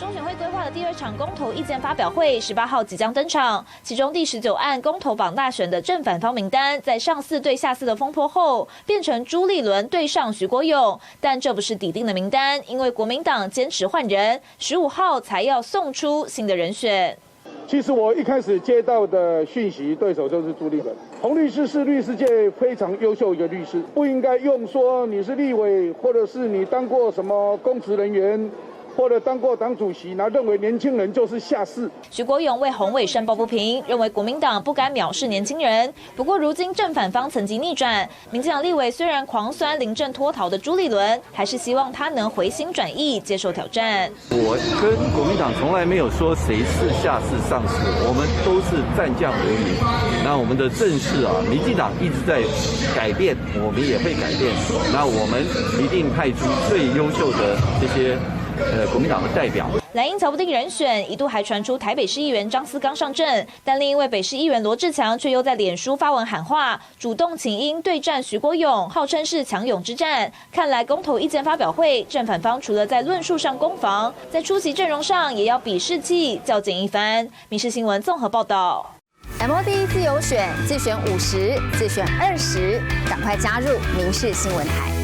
中选会规划的第2场公投意见发表会18号即将登场，其中第19案公投榜大选的正反方名单，在上4对下4的风波后，变成朱立伦对上徐国勇，但这不是底定的名单，因为国民党坚持换人，15号才要送出新的人选。其实我一开始接到的讯息，对手就是朱立伦。洪律师是律师界非常优秀一个律师，不应该用说你是立委，或者是你当过什么公职人员，或者当过党主席，那认为年轻人就是下士。徐国勇为洪伟申抱不平，认为国民党不该藐视年轻人。不过如今正反方层级逆转，民进党立委虽然狂酸临阵脱逃的朱立伦，还是希望他能回心转意，接受挑战。我跟国民党从来没有说谁是下士上士，我们都是战将为民。那我们的政事啊，民进党一直在改变，我们也会改变。那我们一定派出最优秀的这些国民党的代表。蓝营瞧不定人选，一度还传出台北市议员张思刚上阵，但另一位北市议员罗志强却又在脸书发文喊话，主动请缨对战徐国勇，号称是强勇之战。看来公投意见发表会，正反方除了在论述上攻防，在出席阵容上也要比士气，较劲一番。民视新闻综合报道。MOD 自由选，自选50，自选20，赶快加入民视新闻台。